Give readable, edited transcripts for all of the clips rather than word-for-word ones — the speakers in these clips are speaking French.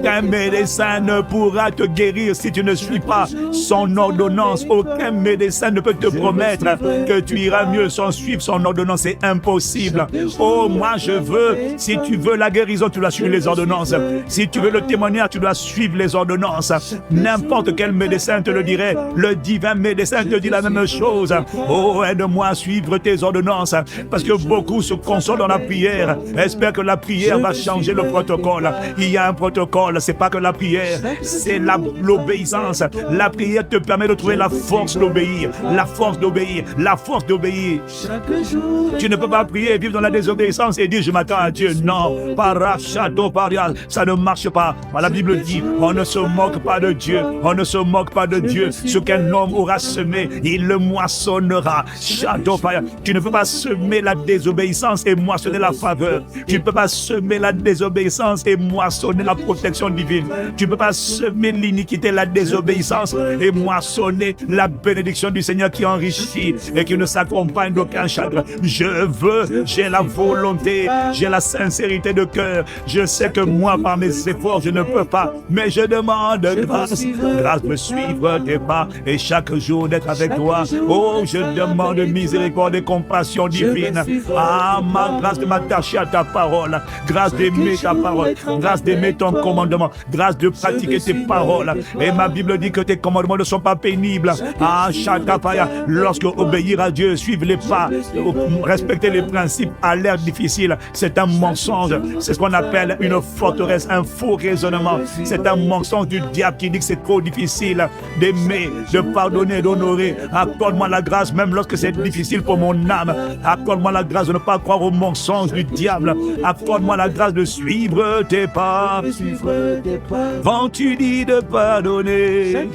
Aucun médecin ne pourra te guérir si tu ne suis pas son ordonnance. Aucun médecin ne peut te promettre que tu iras mieux sans suivre son ordonnance. C'est impossible. Oh, moi je veux, si tu veux la guérison, tu dois suivre les ordonnances. Si tu veux le témoignage, tu dois suivre les ordonnances. N'importe quel médecin te le dirait. Le divin médecin te dit la même chose. Oh, aide-moi à suivre tes ordonnances. Parce que beaucoup se consolent dans la prière. Espère que la prière va changer le protocole. Il y a un protocole. C'est pas que la prière, c'est l'obéissance. La prière te permet de trouver la force d'obéir. La force d'obéir. La force d'obéir. Tu ne peux pas prier et vivre dans la désobéissance et dire je m'attends à Dieu. Non. Parachato parial. Ça ne marche pas. La Bible dit on ne se moque pas de Dieu. On ne se moque pas de Dieu. Ce qu'un homme aura semé, il le moissonnera. Tu ne peux pas semer la désobéissance et moissonner la faveur. Tu ne peux pas semer la désobéissance et moissonner la protection divine. Tu ne peux pas semer l'iniquité, la désobéissance et moissonner la bénédiction du Seigneur qui enrichit et qui ne s'accompagne d'aucun chagrin. Je veux, j'ai la volonté, j'ai la sincérité de cœur. Je sais que moi, par mes efforts, je ne peux pas, mais je demande grâce. Grâce de suivre tes pas et chaque jour d'être avec toi. Oh, je demande miséricorde et compassion divine. Ah, ma grâce de m'attacher à ta parole. Grâce d'aimer ta parole. Grâce d'aimer ton commandement. Grâce de pratiquer tes paroles. Et ma Bible dit que tes commandements ne sont pas pénibles. Ah, Shakapaya, lorsque obéir à Dieu, suivre les pas, respecter les principes a l'air difficile. C'est un mensonge. C'est ce qu'on appelle une forteresse, un faux raisonnement. C'est un mensonge du diable qui dit que c'est trop difficile d'aimer, de pardonner, d'honorer. Accorde-moi la grâce, même lorsque c'est difficile pour mon âme. Accorde-moi la grâce de ne pas croire aux mensonges du diable. Accorde-moi la grâce de suivre tes pas. Quand tu dis de pardonner,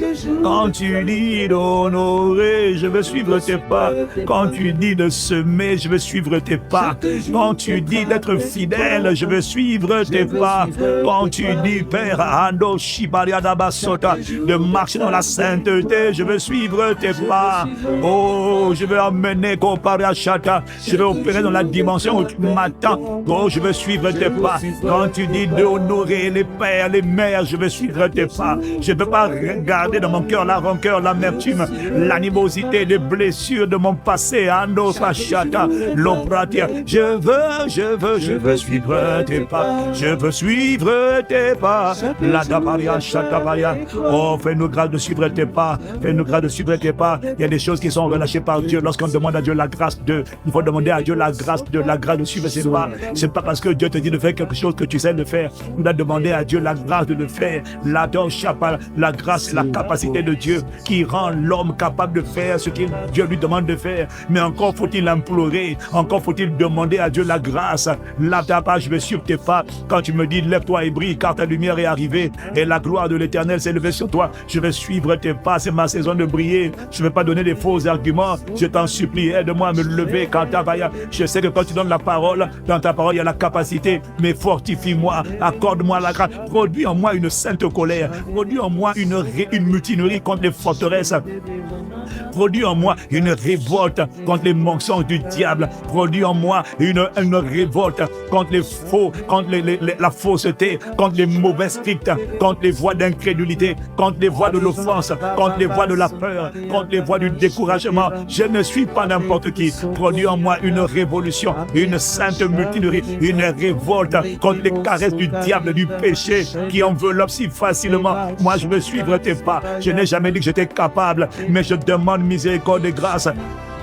quand tu dis d'honorer, je veux suivre tes pas. Quand tu dis de semer, je veux suivre tes pas. Quand tu dis d'être fidèle, je veux suivre tes pas. Quand tu dis, Père, Ando Shibariada Basota, de marcher dans la sainteté, je veux suivre tes pas. Oh, je veux emmener Koparachata. Je veux opérer dans la dimension où tu m'attends. Oh, je veux suivre tes pas. Quand tu dis d'honorer les pères, les mères, je veux suivre tes pas. Je ne veux pas regarder dans mon cœur la rancœur, l'amertume, l'animosité, les blessures de mon passé. Ando Pachata, l'opratia. Je veux suivre tes pas. Je veux suivre tes pas. La Dabaria, Chatabaria. Oh, fais-nous grâce de suivre tes pas. Fais-nous grâce de suivre tes pas. Il y a des choses qui sont relâchées par Dieu. Lorsqu'on demande à Dieu la grâce de, il faut demander à Dieu la grâce de suivre ses pas. C'est pas parce que Dieu te dit de faire quelque chose que tu sais le faire. Tu dois demander à Dieu la grâce de le faire. La grâce, la capacité de Dieu qui rend l'homme capable de faire ce que Dieu lui demande de faire. Mais encore faut-il implorer. Encore faut-il demander à Dieu la grâce. Là, je vais suivre tes pas. Quand tu me dis lève-toi et brille car ta lumière est arrivée et la gloire de l'Éternel s'est levée sur toi. Je vais suivre tes pas. C'est ma saison de briller. Je ne vais pas donner des faux arguments. Je t'en supplie, aide-moi à me lever quand ta vaille. Je sais que quand tu donnes la parole, dans ta parole, il y a la capacité, mais fortifie-moi, accorde-moi la grâce, produis en moi une sainte colère, produis en moi une mutinerie contre les forteresses, produis en moi une révolte contre les mensonges du diable, produis en moi une révolte contre les faux, contre la fausseté, contre les mauvais scripts, contre les voies d'incrédulité, contre les voies de l'offense, contre les voies de la peur, contre les voies du découragement. Je ne suis pas n'importe qui. Produis en moi une révolution, une sainte mutinerie, une révolte contre les caresses du diable, du péché qui enveloppe si facilement. Moi, je veux suivre tes pas. Je n'ai jamais dit que j'étais capable, mais je demande miséricorde et grâce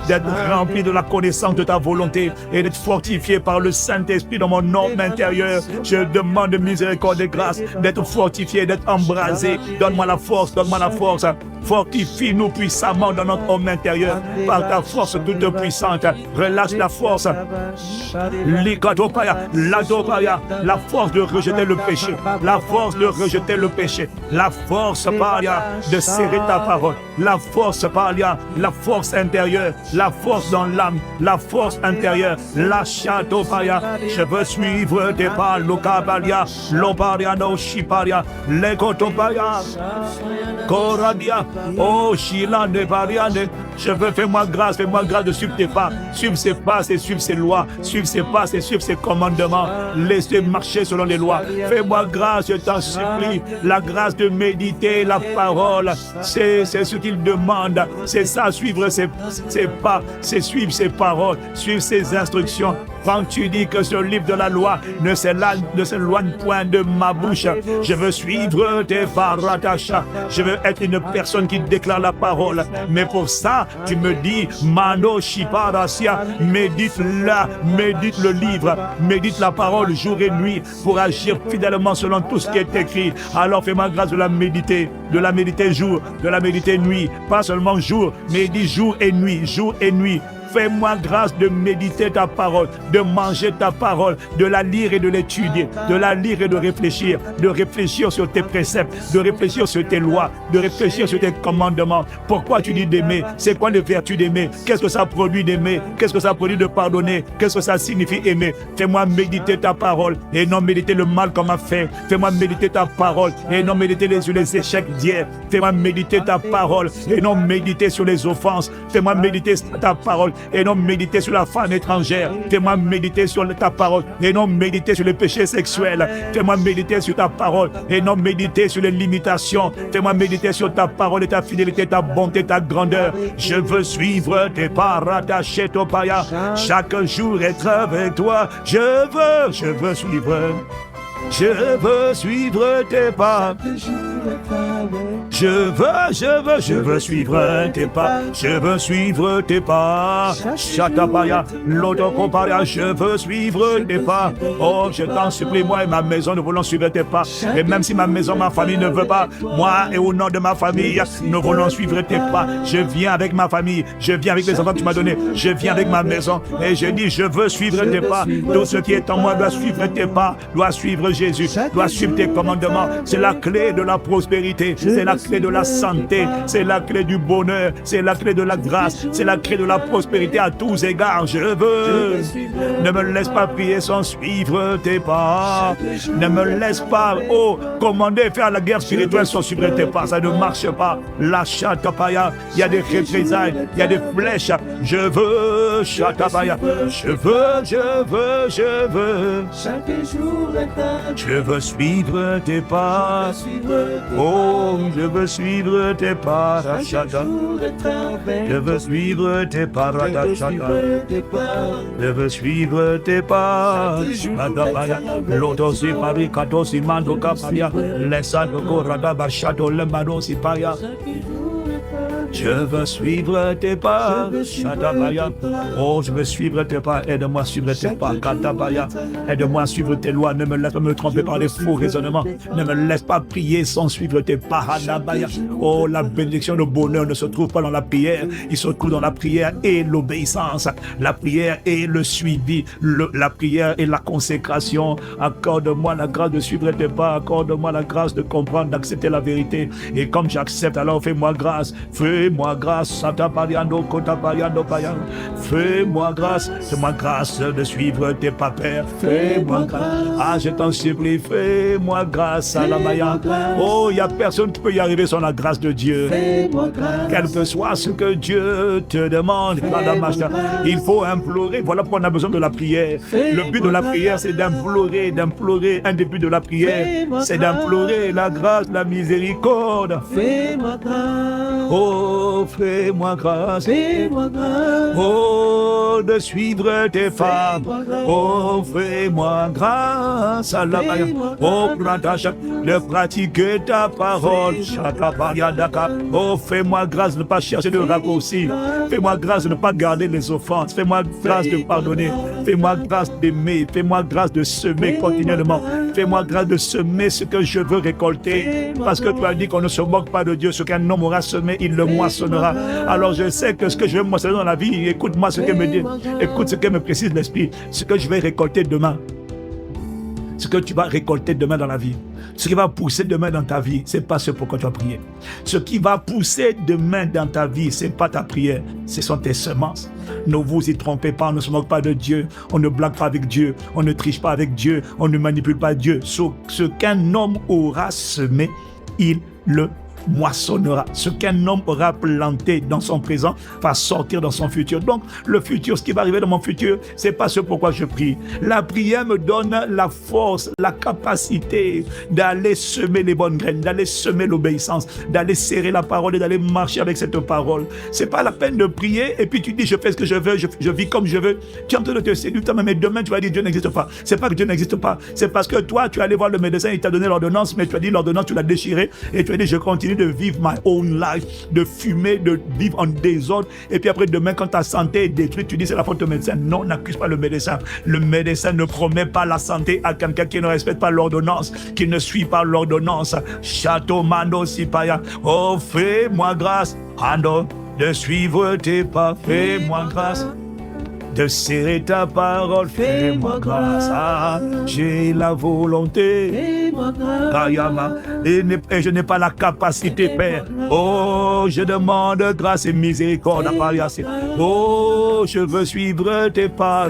d'être rempli de la connaissance de ta volonté et d'être fortifié par le Saint-Esprit dans mon homme intérieur. Je demande miséricorde et grâce d'être fortifié, d'être embrasé. Donne-moi la force, donne-moi la force. Fortifie-nous puissamment dans notre homme intérieur par ta force toute puissante. Relâche la force. La force de rejeter le péché. La force de rejeter le péché. La force, Paria, de serrer ta parole. La force, Paria, la force intérieure. La force dans l'âme, la force intérieure, la Paria. Je veux suivre tes pas, Lokabalia, Loparia, no Shiparia, Lekotopaya, Koradia, oh Shila de Pariane, Je veux, fais-moi grâce de suivre tes pas, suivre ses pas et suivre ses lois, suivre ses pas et suivre ses commandements, laisser marcher selon les lois. Fais-moi grâce, je t'en supplie, la grâce de méditer la parole, c'est ce qu'il demande, c'est ça, suivre ses pas, c'est suivre ses paroles, suivre ses instructions. Quand tu dis que ce livre de la loi ne s'éloigne point de ma bouche, je veux suivre tes paratacha. Je veux être une personne qui déclare la parole. Mais pour ça, tu me dis, Mano Shiparasia, médite-la, médite le livre, médite la parole jour et nuit pour agir fidèlement selon tout ce qui est écrit. Alors fais-moi grâce de la méditer jour, de la méditer nuit. Pas seulement jour, mais dis jour et nuit, jour et nuit. Fais-moi grâce de méditer ta parole, de manger ta parole, de la lire et de l'étudier, de la lire et de réfléchir sur tes préceptes, de réfléchir sur tes lois, de réfléchir sur tes commandements. Pourquoi tu dis d'aimer? C'est quoi les vertus d'aimer? Qu'est-ce que ça produit d'aimer? Qu'est-ce que ça produit de pardonner? Qu'est-ce que ça signifie aimer? Fais-moi méditer ta parole et non méditer le mal qu'on m'a fait. Fais-moi méditer ta parole et non méditer sur les échecs d'hier. Fais-moi méditer ta parole et non méditer sur les offenses. Fais-moi méditer ta parole et non méditer sur la femme étrangère. Fais-moi méditer sur ta parole et non méditer sur les péchés sexuels. Fais-moi méditer sur ta parole et non méditer sur les limitations. Fais-moi méditer sur ta parole et ta fidélité, ta bonté, ta grandeur. Je veux suivre tes pas, rattacher ton paya. Chaque jour être avec toi. Je veux suivre. Je veux suivre tes pas. Je veux suivre tes pas. Je veux suivre tes pas. Chatapaya, l'autocomparia, je veux suivre tes pas. Oh, je t'en supplie, moi et ma maison, nous voulons suivre tes pas. Et même si ma maison, ma famille ne veut pas, moi et au nom de ma famille, nous voulons suivre tes pas. Je viens avec ma famille, je viens avec les enfants que tu m'as donnés, je viens avec ma maison. Et je dis, je veux suivre tes pas. Tout ce qui est en moi doit suivre tes pas, doit suivre Jésus, doit suivre tes commandements. C'est la clé de la prospérité, c'est la clé de la santé, c'est la clé du bonheur, c'est la clé de la grâce, c'est la clé de la prospérité à tous égards. Je veux. Ne me laisse pas prier sans suivre tes pas. Ne me laisse pas, commander faire la guerre spirituelle sans suivre tes pas. Ça ne marche pas. La chatapaya, il y a des représailles, il y a des flèches. Je veux, chatapaya. Je veux. Je veux suivre tes pas. Oh, je veux suivre tes pas, Rachata. Je veux suivre tes pas, Rachata. Je veux suivre tes pas. L'autosi pari katosi mando kapaya. Laissando korada bachato le mano si paya. Je veux suivre tes pas, Shatabaya. Oh, je veux suivre tes pas, aide-moi à suivre tes pas, Katabaya. Aide-moi à suivre tes lois, ne me laisse pas me tromper par des faux raisonnements. Ne me laisse pas prier sans suivre tes pas, Hanabaya. Oh, la bénédiction, le bonheur ne se trouve pas dans la prière, il se trouve dans la prière et l'obéissance. La prière et le suivi, la prière et la consécration. Accorde-moi la grâce de suivre tes pas, accorde-moi la grâce de comprendre, d'accepter la vérité. Et comme j'accepte, alors fais-moi grâce, fais-moi grâce, Satapariando, Kotapariando, Payan. Fais-moi grâce de suivre tes pas, Père. Fais-moi grâce. Ah, je t'en supplie, fais-moi grâce à la Maya. Oh, il n'y a personne qui peut y arriver sans la grâce de Dieu. Quel que soit ce que Dieu te demande, il faut implorer. Voilà pourquoi on a besoin de la prière. Le but de la prière, c'est d'implorer. Un des buts de la prière, c'est d'implorer la grâce, la miséricorde. Fais-moi grâce. Oh, fais-moi grâce. Oh, de suivre tes pas. Oh, fais-moi grâce à la Maya. Oh, de pratiquer ta parole. Oh, fais-moi grâce de ne pas chercher de raccourcis. Fais-moi grâce de ne pas garder les offenses. Fais-moi grâce de pardonner. Fais-moi grâce d'aimer. Fais-moi grâce de semer continuellement. Fais-moi grâce de semer ce que je veux récolter. Parce que tu as dit qu'on ne se moque pas de Dieu. Ce qu'un homme aura semé, il le moissonnera. Alors je sais que ce que je vais moissonner dans la vie, écoute-moi ce que me dit. Écoute ce que me précise l'Esprit. Ce que je vais récolter demain. Ce que tu vas récolter demain dans la vie. Ce qui va pousser demain dans ta vie, c'est pas ce pourquoi tu as prié. Ce qui va pousser demain dans ta vie, c'est pas ta prière, ce sont tes semences. Ne vous y trompez pas, on ne se moque pas de Dieu, on ne blague pas avec Dieu, on ne triche pas avec Dieu, on ne manipule pas Dieu. Ce qu'un homme aura semé, il le moissonnera. Ce qu'un homme aura planté dans son présent va sortir dans son futur. Donc, le futur, ce qui va arriver dans mon futur, c'est pas ce pourquoi je prie. La prière me donne la force, la capacité d'aller semer les bonnes graines, d'aller semer l'obéissance, d'aller serrer la parole et d'aller marcher avec cette parole. C'est pas la peine de prier et puis tu dis je fais ce que je veux, je vis comme je veux. Tu es en train de te séduire toi-même, mais demain tu vas dire Dieu n'existe pas. C'est pas que Dieu n'existe pas, c'est parce que toi tu es allé voir le médecin, il t'a donné l'ordonnance, mais tu as dit l'ordonnance, tu l'as déchirée et tu as dit je continue de vivre my own life, de fumer, de vivre en désordre, et puis après demain quand ta santé est détruite, tu dis c'est la faute du médecin. Non, n'accuse pas le médecin. Le médecin ne promet pas la santé à quelqu'un qui ne respecte pas l'ordonnance, qui ne suit pas l'ordonnance. Château Mando Sipaya, oh fais-moi grâce, Ando, de suivre tes pas, fais-moi grâce. De serrer ta parole, fais-moi grâce. Ah, j'ai la volonté. Kayama, et je n'ai pas la capacité, Père. Oh, je demande grâce et miséricorde. Oh, je veux suivre tes pas.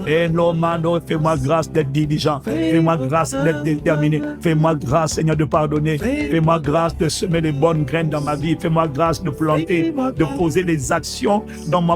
Et non, Mano, fais-moi grâce d'être diligent. Fais-moi grâce d'être déterminé. Fais-moi grâce, Seigneur, de pardonner. Fais-moi grâce de semer les bonnes graines dans ma vie. Fais-moi grâce de planter, de poser les actions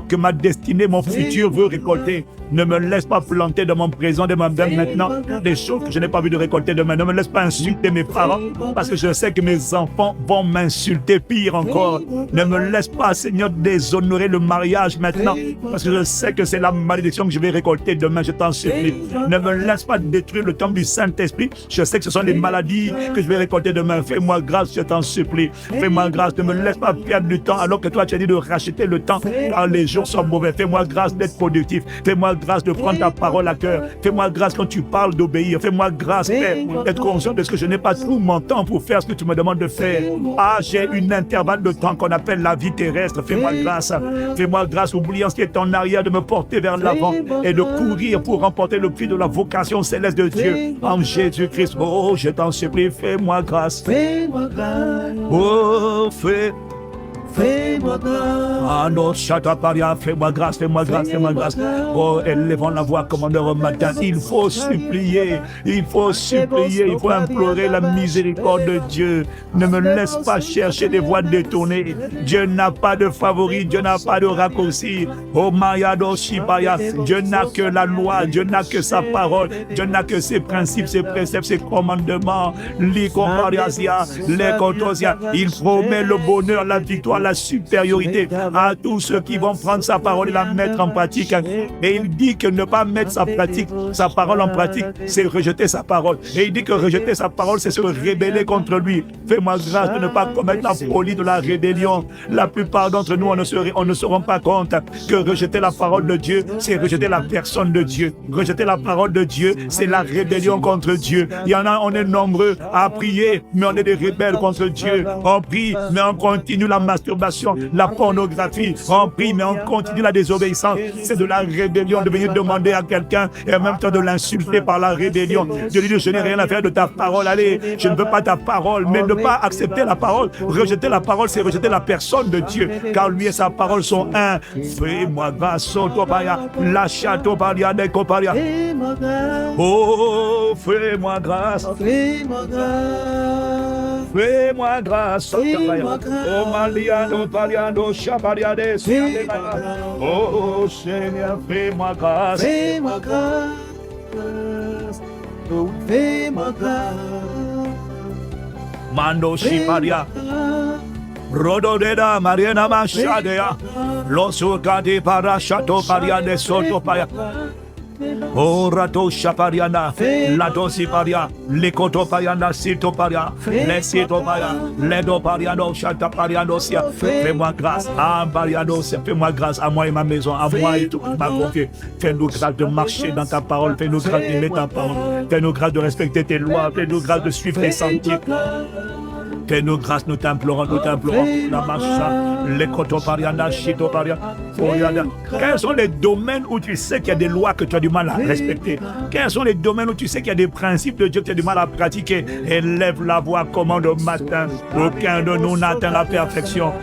que ma destinée, mon futur veut récolter. Ne me laisse pas planter dans mon présent, de ma vie maintenant, des choses que je n'ai pas vu de récolter demain. Ne me laisse pas insulter mes parents, parce que je sais que mes enfants vont m'insulter, pire encore. Ne me laisse pas, Seigneur, déshonorer le mariage maintenant, parce que je sais que c'est la malédiction que je vais récolter demain, je t'en supplie. Ne me laisse pas détruire le temple du Saint-Esprit. Je sais que ce sont les maladies que je vais récolter demain. Fais-moi grâce, je t'en supplie. Fais-moi grâce, ne me laisse pas perdre du temps, alors que toi tu as dit de racheter le temps, car les jours sont mauvais. Fais-moi grâce d'être productif. Fais-moi grâce de prendre ta parole à cœur. Fais-moi grâce quand tu parles d'obéir. Fais-moi grâce, Père, d'être conscient de ce que je n'ai pas tout mon temps pour faire ce que tu me demandes de faire. Ah, j'ai une intervalle de temps qu'on appelle la vie terrestre. Fais-moi grâce. Fais-moi grâce, oubliant ce qui est en arrière, de me porter vers l'avant et de courir pour remporter le prix de la vocation céleste de Dieu en Jésus-Christ. Oh, je t'en supplie, fais-moi grâce. Fais-moi grâce. Oh, Fais-moi grâce. Ah non, Chataparia, fais-moi grâce, fais-moi grâce, fais-moi grâce. Oh, élevons la voix comme on heure au matin. Il faut supplier, il faut implorer la miséricorde de Dieu. Ne me laisse pas chercher des voies détournées. Dieu n'a pas de favori, Dieu n'a pas de raccourci. Oh, Mayado Shibaya, Dieu n'a que la loi, Dieu n'a que sa parole, Dieu n'a que ses principes, ses préceptes, ses commandements. L'Ikompariasia, l'Ekotosia, il promet le bonheur, la victoire, la supériorité à tous ceux qui vont prendre sa parole et la mettre en pratique. Et il dit que ne pas mettre sa parole en pratique, c'est rejeter sa parole. Et il dit que rejeter sa parole, c'est se rebeller contre lui. Fais-moi grâce de ne pas commettre la folie de la rébellion. La plupart d'entre nous, on ne se rend pas compte que rejeter la parole de Dieu, c'est rejeter la personne de Dieu. Rejeter la parole de Dieu, c'est la rébellion contre Dieu. Il y en a, on est nombreux à prier, mais on est des rebelles contre Dieu. On prie, mais on continue la masturbation, la pornographie. On prie, mais on continue la désobéissance. C'est de la rébellion de venir demander à quelqu'un et en même temps de l'insulter par la rébellion. Je dis, je n'ai rien à faire de ta parole. Allez, je ne veux pas ta parole, mais ne pas accepter la parole. Rejeter la parole, c'est rejeter la personne de Dieu, car lui et sa parole sont un. Fais-moi grâce, la château paria, décoparia. Oh, fais-moi grâce. Fais-moi grâce. Fais-moi grâce. Oh, Maliano, Paliano, Chapariade, oh, Seigneur, fais-moi grâce. Fais-moi grâce. Fais-moi grâce. Mando Shiparia. Rododeda, Mariana Machadea. Losukadi para Chateau Paria de Soto Paria. Oh, Rato Chapariana, la Dosiparia, Lekoto Pariana, Sito Paria, les Sito Paria, Ledo Pariano, Chata Parianosia. Fais-moi grâce à Parianosia, fais-moi grâce à moi et ma maison, à moi et tout qui m'a confié. Fais-nous grâce de marcher dans ta parole, fais-nous grâce d'aimer ta parole, fais-nous grâce de respecter tes lois, fais-nous grâce de suivre tes sentiers. Fais-nous grâce, nous t'implorons, la marche, les Koto Pariana, Chito Paria. Quels sont les domaines où tu sais qu'il y a des lois que tu as du mal à respecter? Quels sont les domaines où tu sais qu'il y a des principes de Dieu que tu as du mal à pratiquer? Élève la voix, commande au matin. Aucun de nous n'atteint la perfection.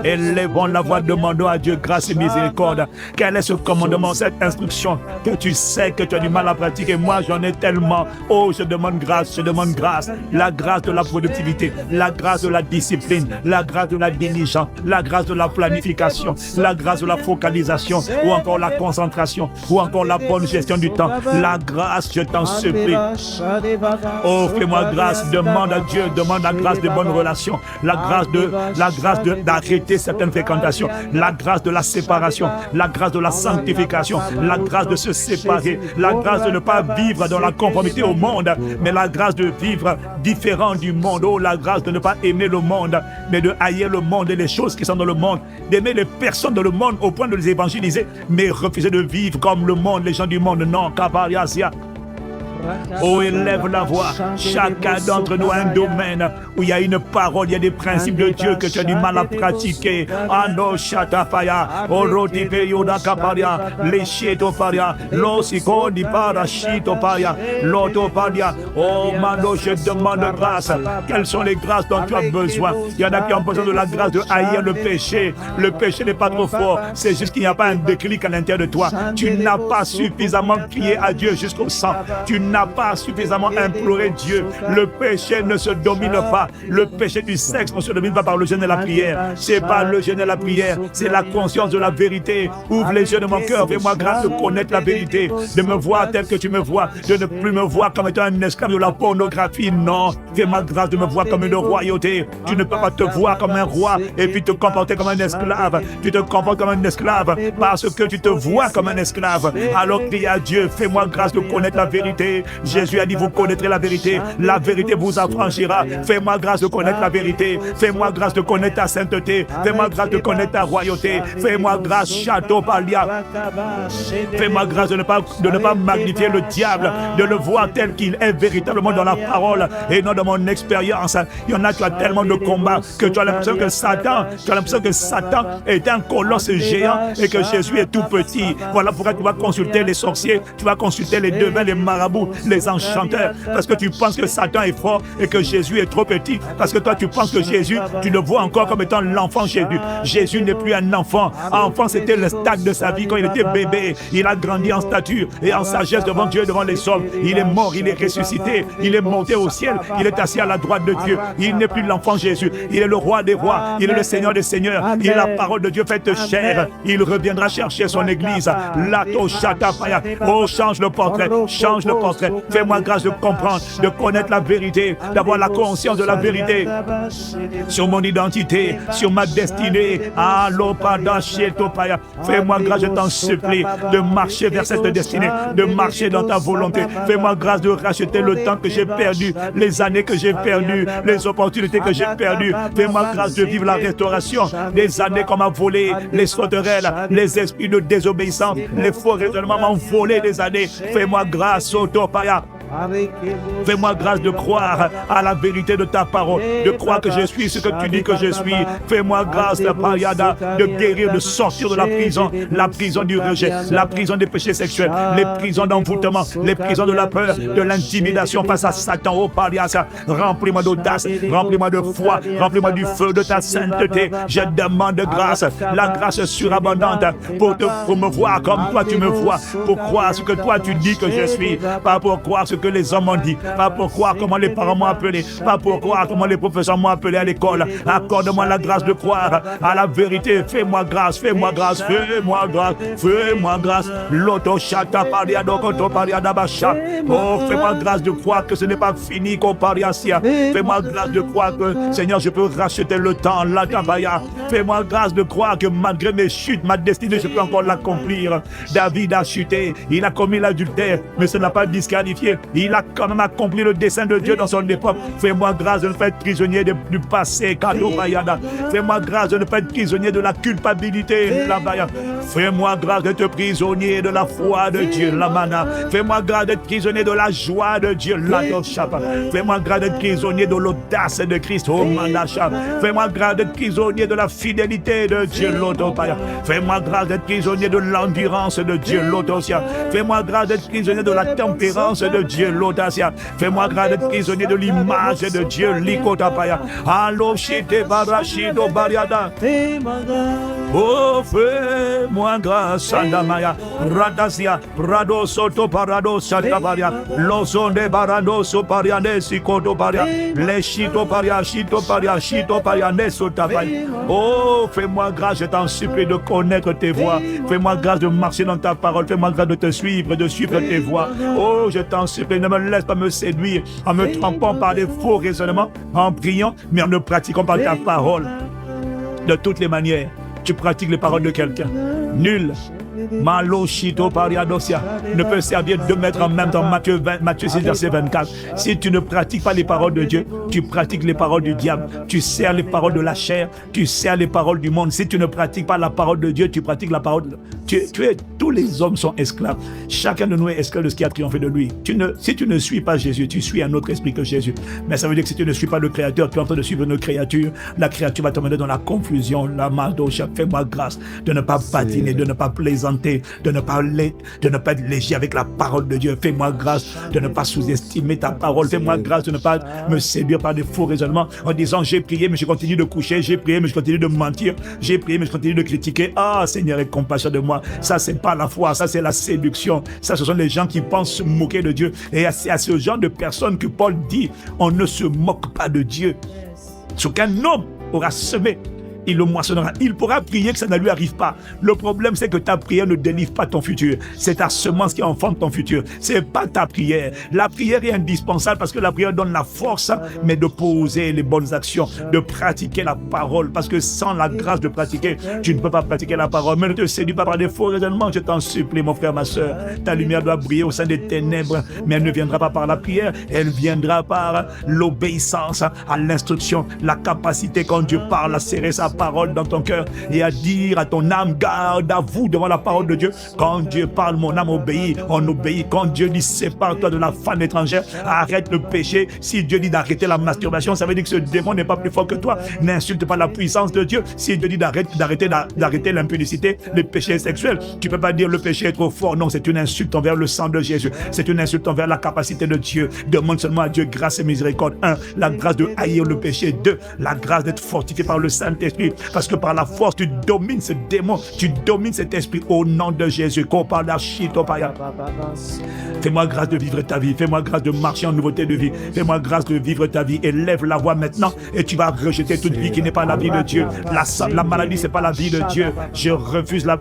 Élevons la voix, demandons à Dieu grâce et miséricorde. Quel est ce commandement, cette instruction que tu sais que tu as du mal à pratiquer? Moi, j'en ai tellement. Oh, je demande grâce, je demande grâce. La grâce de la productivité, la grâce de la discipline, la grâce de la diligence, la grâce de la planification, la grâce de la focalisation, ou encore la concentration, ou encore la bonne gestion du temps. La grâce, je t'en supplie. Oh, fais-moi grâce, demande à Dieu, demande la grâce de bonnes relations, la grâce d'arrêter certaines fréquentations, la grâce de la séparation, la grâce de la sanctification, la grâce de se séparer, la grâce de ne pas vivre dans la conformité au monde, mais la grâce de vivre différent du monde. Oh, la grâce de ne pas aimer le monde, mais de haïr le monde et les choses qui sont dans le monde, d'aimer les personnes dans le monde au point de les évangéliser, mais refuser de vivre comme le monde, les gens du monde. Non, Kabariasia. Oh, élève la voix. Chacun d'entre nous a un domaine où il y a une parole, il y a des principes de Dieu que tu as du mal à pratiquer. Ano Shatafaya, Orotipe Yoda Kaparia, Lesheto Paria, Losiko di Parashito Paria, Loto Paria. Oh, Mano, je demande grâce. Quelles sont les grâces dont tu as besoin? Il y en a qui ont besoin de la grâce de haïr le péché. Le péché n'est pas trop fort, c'est juste qu'il n'y a pas un déclic à l'intérieur de toi. Tu n'as pas suffisamment crié à Dieu jusqu'au sang. Tu n'as pas suffisamment imploré Dieu. Le péché ne se domine pas. Le péché du sexe ne se domine pas par le jeûne et la prière. C'est pas le jeûne et la prière, c'est la conscience de la vérité. Ouvre les yeux de mon cœur, fais-moi grâce de connaître la vérité, de me voir tel que tu me vois, de ne plus me voir comme étant un esclave de la pornographie. Non, fais-moi grâce de me voir comme une royauté. Tu ne peux pas te voir comme un roi et puis te comporter comme un esclave. Tu te comportes comme un esclave parce que tu te vois comme un esclave. Alors crie à Dieu, fais-moi grâce de connaître la vérité. Jésus a dit, vous connaîtrez la vérité vous affranchira. Fais-moi grâce de connaître la vérité. Fais-moi grâce de connaître ta sainteté. Fais-moi grâce de connaître ta royauté. Fais-moi grâce, Château Palia. Fais-moi grâce de ne pas magnifier le diable, de le voir tel qu'il est véritablement dans la parole et non dans mon expérience. Il y en a, tu as tellement de combats que tu as l'impression que Satan est un colosse géant et que Jésus est tout petit. Voilà pourquoi tu vas consulter les sorciers, tu vas consulter les devins, les marabouts, les enchanteurs, parce que tu penses que Satan est fort et que Jésus est trop petit, parce que toi tu penses que Jésus, tu le vois encore comme étant l'enfant Jésus. Jésus n'est plus un enfant. Enfant, c'était le stade de sa vie quand il était bébé. Il a grandi en stature et en sagesse devant Dieu, devant les hommes. Il est mort, il est ressuscité, il est monté au ciel, il est assis à la droite de Dieu. Il n'est plus l'enfant Jésus, il est le roi des rois, il est le Seigneur des seigneurs, il est la parole de Dieu faite chair. Il reviendra chercher son église. Lato Shatapaya. Oh, change le portrait, change le portrait. Fais-moi grâce de comprendre, de connaître la vérité, d'avoir la conscience de la vérité sur mon identité, sur ma destinée. Fais-moi grâce, je t'en supplie, de marcher vers cette destinée, de marcher dans ta volonté. Fais-moi grâce de racheter le temps que j'ai perdu, les années que j'ai perdues, les opportunités que j'ai perdues. Fais-moi grâce de vivre la restauration des années qu'on m'a volé, les sauterelles, les esprits de désobéissance, les faux raisonnements m'ont volé des années. Fais-moi grâce, Autopaya. Fais-moi grâce de croire à la vérité de ta parole, de croire que je suis ce que tu dis que je suis. Fais-moi grâce, de guérir, de sortir de la prison du rejet, la prison des péchés sexuels, les prisons d'envoûtement, les prisons de la peur, de l'intimidation face à Satan. Oh, Pariasa, remplis-moi d'audace, remplis-moi de foi, remplis-moi du feu de ta sainteté. Je demande grâce, la grâce surabondante pour me voir comme toi tu me vois, pour croire ce que toi tu dis que je suis, pas pour croire ce que les hommes ont dit, pas pour croire comment les parents m'ont appelé, pas pour croire comment les professeurs m'ont appelé à l'école. Accorde-moi la grâce de croire à la vérité. Fais-moi grâce, fais-moi grâce, fais-moi grâce, fais-moi grâce. Loto Shata Paria Dokoto Paria Dabasha. Oh, fais-moi grâce de croire que ce n'est pas fini, Kopariasia. Fais-moi grâce de croire que, Seigneur, je peux racheter le temps, la Tabaya. Fais-moi grâce de croire que malgré mes chutes, ma destinée, je peux encore l'accomplir. David a chuté, il a commis l'adultère, mais ce n'a pas disqualifié. Il a quand même accompli le dessein de Dieu dans son époque. Fais-moi grâce de ne pas être prisonnier du passé. Fais-moi grâce de ne pas être prisonnier de la culpabilité. Fais-moi grâce d'être prisonnier de la foi de Dieu. Fais-moi grâce d'être prisonnier de la joie de Dieu. Fais-moi grâce d'être prisonnier de l'audace de Christ. Fais-moi grâce d'être prisonnier de la fidélité de Dieu. Fais-moi grâce d'être prisonnier de l'endurance de Dieu. Fais-moi grâce d'être prisonnier de la tempérance de Dieu. Fais-moi grâce d'être prisonnier de l'image de Dieu. Oh, fais-moi grâce, Sandamaya, Radasia, Rado Soto Parado Santavaria, Losonde Barano Sopariane, Sikoto Paria, Leshito Paria, Shito Paria, Shito Pariane Sotavai. Oh, fais-moi grâce, je t'en supplie de connaître tes voies. Fais-moi grâce de marcher dans ta parole. Fais-moi grâce de te suivre, de suivre tes voies. Oh, je t'en supplie, ne me laisse pas me séduire en me trompant par des faux raisonnements, en priant, mais en ne pratiquant pas ta parole. De toutes les manières, tu pratiques les paroles de quelqu'un. Nul Maloshito Pariadosia ne peut servir deux maîtres en même temps. Matthieu 6, verset 24. Si tu ne pratiques pas les paroles de Dieu, tu pratiques les paroles du diable. Tu sers les paroles de la chair, tu sers les paroles du monde. Si tu ne pratiques pas la parole de Dieu, tu pratiques la parole de... Tous les hommes sont esclaves. Chacun de nous est esclave de ce qui a triomphé de lui. Si tu ne suis pas Jésus, tu suis un autre esprit que Jésus. Mais ça veut dire que si tu ne suis pas le Créateur, tu es en train de suivre une créature. La créature va t'emmener dans la confusion. La Madosha, fais-moi grâce de ne pas patiner, de ne pas plaisanter, de ne pas être léger avec la parole de Dieu. Fais-moi grâce de ne pas sous-estimer ta parole. Fais-moi grâce de ne pas me séduire par des faux raisonnements en disant j'ai prié mais je continue de coucher, j'ai prié mais je continue de mentir, j'ai prié mais je continue de critiquer. Ah Seigneur, aie compassion de moi. Ça c'est pas la foi, ça c'est la séduction. Ça ce sont les gens qui pensent se moquer de Dieu. Et c'est à ce genre de personnes que Paul dit on ne se moque pas de Dieu. Ce qu'un homme aura semé, il le moissonnera. Il pourra prier que ça ne lui arrive pas. Le problème, c'est que ta prière ne délivre pas ton futur. C'est ta semence qui enfante ton futur. C'est pas ta prière. La prière est indispensable parce que la prière donne la force, mais de poser les bonnes actions, de pratiquer la parole. Parce que sans la grâce de pratiquer, tu ne peux pas pratiquer la parole. Mais ne te séduis pas par des faux raisonnements. Je t'en supplie, mon frère, ma soeur. Ta lumière doit briller au sein des ténèbres, mais elle ne viendra pas par la prière. Elle viendra par l'obéissance à l'instruction, la capacité quand Dieu parle à serrer sa parole dans ton cœur et à dire à ton âme, garde à vous devant la parole de Dieu. Quand Dieu parle, mon âme obéit, on obéit. Quand Dieu dit sépare-toi de la femme étrangère, arrête le péché. Si Dieu dit d'arrêter la masturbation, ça veut dire que ce démon n'est pas plus fort que toi. N'insulte pas la puissance de Dieu. Si Dieu dit d'arrêter l'impudicité, le péché sexuel, tu ne peux pas dire le péché est trop fort. Non, c'est une insulte envers le sang de Jésus. C'est une insulte envers la capacité de Dieu. Demande seulement à Dieu grâce et miséricorde. 1. La grâce de haïr le péché. 2. La grâce d'être fortifié par le Saint-Esprit. Parce que par la force, tu domines ce démon, tu domines cet esprit au nom de Jésus. Fais-moi grâce de vivre ta vie, fais-moi grâce de marcher en nouveauté de vie, fais-moi grâce de vivre ta vie. Élève la voix maintenant et tu vas rejeter toute vie qui n'est pas la vie de Dieu. La maladie, c'est pas la vie de Dieu. Je refuse la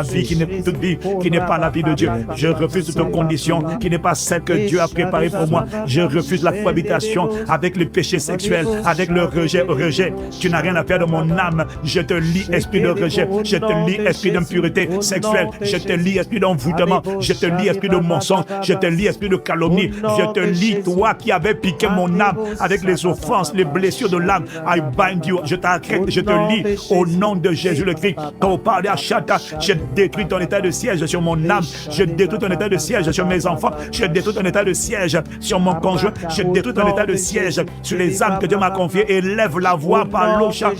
vie qui n'est toute vie qui n'est pas la vie de Dieu. Je refuse toute condition qui n'est pas celle que Dieu a préparée pour moi. Je refuse la cohabitation avec le péché sexuel, avec le rejet. Tu n'as rien à faire de mon âme. Je te lis esprit de rejet, je te lis esprit d'impureté sexuelle, je te lis esprit d'envoûtement, je te lis esprit de mensonge, je te lis esprit de calomnie, je te lis toi qui avais piqué mon âme avec les offenses, les blessures de l'âme. I bind you, je t'arrête, je te lis au nom de Jésus le Christ. Quand on parle à Chata, je détruis ton état de siège sur mon âme, je détruis ton état de siège sur mes enfants, je détruis ton état de siège sur mon conjoint, je détruis ton état de siège sur les âmes que Dieu m'a confiées. Élève la voix par l'ocha,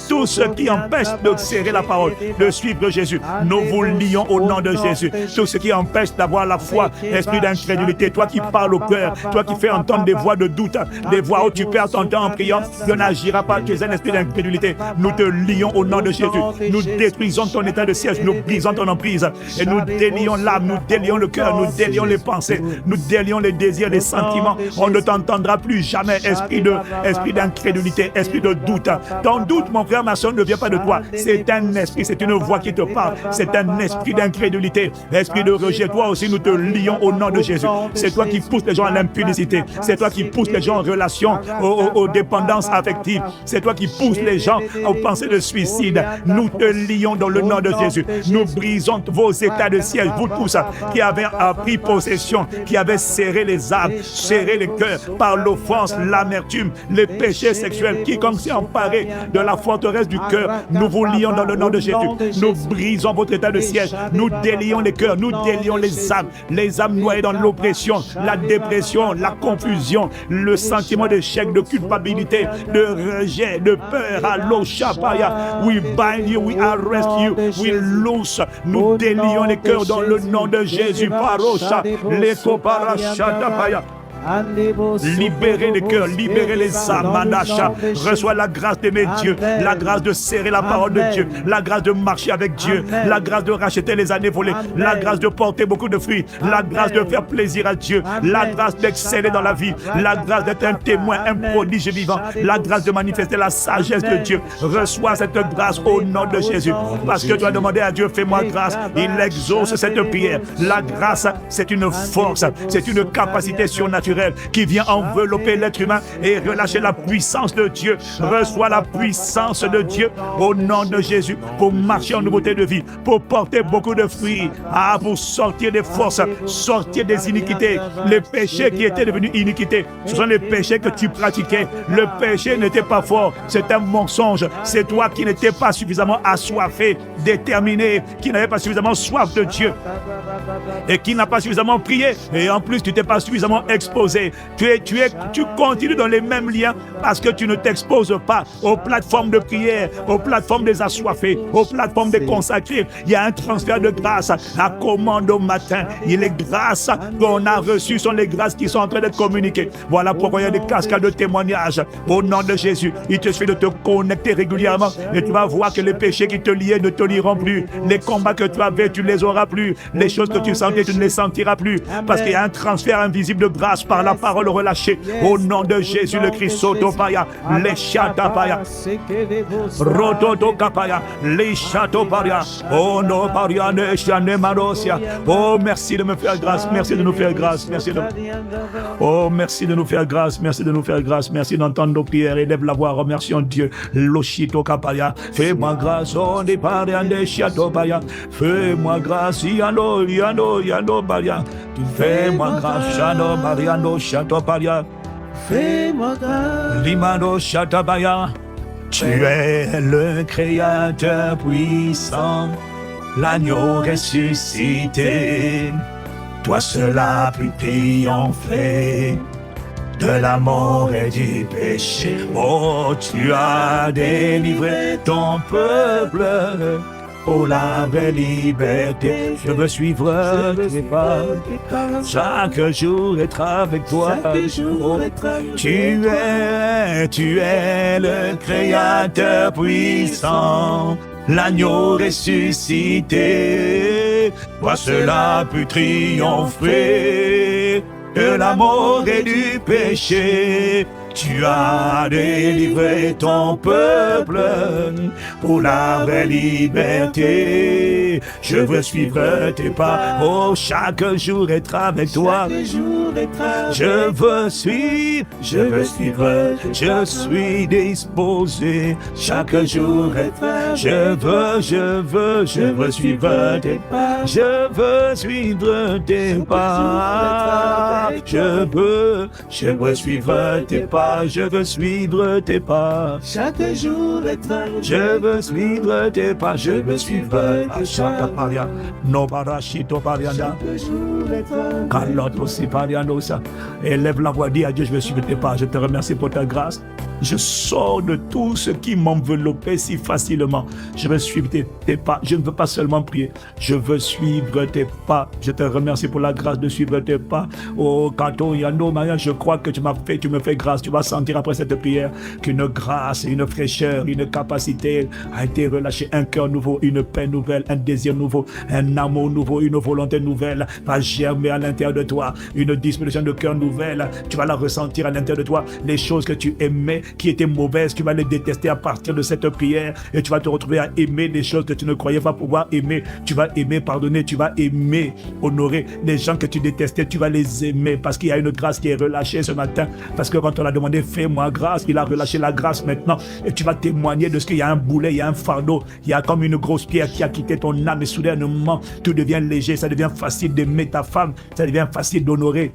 tout ce qui empêche de serrer la parole, de suivre Jésus, nous vous lions au nom de Jésus. Tout ce qui empêche d'avoir la foi, esprit d'incrédulité, toi qui parles au cœur, toi qui fais entendre des voix de doute, des voix où tu perds ton temps en priant, Dieu n'agira pas, tu es un esprit d'incrédulité. Nous te lions au nom de Jésus. Nous détruisons ton état de siège, nous brisons ton emprise et nous délions l'âme, nous délions le cœur, nous délions les pensées, nous délions les désirs, les sentiments. On ne t'entendra plus jamais esprit d'incrédulité, esprit de doute. Ton doute, mon frère, ma soeur, ne vient pas de toi. C'est un esprit, c'est une voix qui te parle. C'est un esprit d'incrédulité, esprit de rejet. Toi aussi, nous te lions au nom de Jésus. C'est toi qui pousses les gens à l'impudicité. C'est toi qui pousses les gens en relation aux dépendances affectives. C'est toi qui pousses les gens aux pensées de suicide. Nous te lions dans le nom de Jésus. Nous brisons vos états de siège, vous tous qui avez pris possession, qui avez serré les âmes, serré les cœurs par l'offense, l'amertume, les péchés sexuels. Quiconque s'est emparé de la forteresse du cœur, nous vous lions dans le nom de Jésus. Nous brisons votre état de siège. Nous délions les cœurs, nous délions les âmes noyées dans l'oppression, la dépression, la confusion, le sentiment d'échec, de culpabilité, de rejet, de peur. Allo Shapaya, we bind you, we arrest you, we loose. Nous délions les cœurs dans le nom de Jésus. Parosha, leko parashadapaya. Libérez les cœurs, libérez les âmes. Manasha, reçois la grâce d'aimer Dieu, la grâce de serrer la parole de Dieu, la grâce de marcher avec Dieu, la grâce de racheter les années volées, la grâce de porter beaucoup de fruits, la grâce de faire plaisir à Dieu, la grâce d'exceller dans la vie, la grâce d'être un témoin, un prodige vivant, la grâce de manifester la sagesse de Dieu. Reçois cette grâce au nom de Jésus, parce que tu as demandé à Dieu, fais-moi grâce. Il exauce cette prière. La grâce, c'est une force, c'est une capacité surnaturelle qui vient envelopper l'être humain et relâcher la puissance de Dieu. Reçois la puissance de Dieu au nom de Jésus pour marcher en nouveauté de vie, pour porter beaucoup de fruits, pour sortir des forces, sortir des iniquités. Les péchés qui étaient devenus iniquités, ce sont les péchés que tu pratiquais. Le péché n'était pas fort, c'est un mensonge. C'est toi qui n'étais pas suffisamment assoiffé, déterminé, qui n'avait pas suffisamment soif de Dieu et qui n'a pas suffisamment prié, et en plus tu n'étais pas suffisamment exposé. Tu continues dans les mêmes liens parce que tu ne t'exposes pas aux plateformes de prière, aux plateformes des assoiffés, aux plateformes des consacrés. Il y a un transfert de grâce à commande au matin. Et les grâces qu'on a reçues sont les grâces qui sont en train d'être communiquées. Voilà pourquoi il y a des cascades de témoignages au nom de Jésus. Il te suffit de te connecter régulièrement et tu vas voir que les péchés qui te liaient ne te lieront plus. Les combats que tu avais, tu ne les auras plus. Les choses que tu sentais, tu ne les sentiras plus. Parce qu'il y a un transfert invisible de grâce par la parole relâchée. Au nom de Jésus le Christ, Sotopaya, les Chatapaya, Rototokapaya, les Chatopaya, oh no Paria, ne Marosia. Oh, merci de me faire grâce, merci de nous faire grâce, merci de... Oh, merci de nous faire grâce, merci de nous faire grâce, merci d'entendre nos prières. Élève la voix, remercions Dieu. Loshito Kapaya, fais-moi grâce, on est Paria, ne Chatopaya, fais-moi grâce, Yano, Baria, fais-moi grâce, Yano, Mariano, Chatoparia, fais-moi grâce, Limano, Chatabaya. Tu es le Créateur puissant, l'agneau ressuscité. Toi seul as pu triompher de la mort et du péché. Oh, tu as délivré ton peuple pour la vraie liberté. Je veux suivre tes pas, chaque jour être avec toi. Oh, tu es le Créateur puissant, l'agneau ressuscité. Toi seul as pu triompher de la mort et du péché. Tu as délivré ton peuple pour la vraie liberté. Je veux suivre tes pas, oh, chaque jour être avec toi. Je veux suivre, je suis disposé. Chaque jour être, je veux suivre tes pas. Je veux suivre tes pas. Je veux suivre tes pas. Je veux suivre tes pas. Chaque jour est un jour. Je veux suivre tes pas. Je veux suivre Chata Paria. No Parashito Parianda. Chaque jour est un Carlotte aussi Parianosa. Élève la voix, dis à Dieu, je veux suivre tes pas. Je te remercie pour ta grâce. Je sors de tout ce qui m'enveloppait si facilement. Je veux suivre tes pas. Je ne veux pas seulement prier. Je veux suivre tes pas. Je te remercie pour la grâce de suivre tes pas. Oh, Oh, Kato Yano Maya, je crois que tu me fais grâce. Tu vas sentir après cette prière qu'une grâce, une fraîcheur, une capacité a été relâchée. Un cœur nouveau, une paix nouvelle, un désir nouveau, un amour nouveau, une volonté nouvelle va germer à l'intérieur de toi. Une disposition de cœur nouvelle, tu vas la ressentir à l'intérieur de toi. Les choses que tu aimais, qui étaient mauvaises, tu vas les détester à partir de cette prière et tu vas te retrouver à aimer des choses que tu ne croyais pas pouvoir aimer. Tu vas aimer pardonner, tu vas aimer honorer. Les gens que tu détestais, tu vas les aimer parce qu'il y a une grâce qui est relâchée ce matin. Parce que quand on a demandé fais-moi grâce, il a relâché la grâce maintenant et tu vas témoigner de ce qu'il y a un boulet, il y a un fardeau, il y a comme une grosse pierre qui a quitté ton âme et soudainement tout devient léger, ça devient facile d'aimer ta femme, ça devient facile d'honorer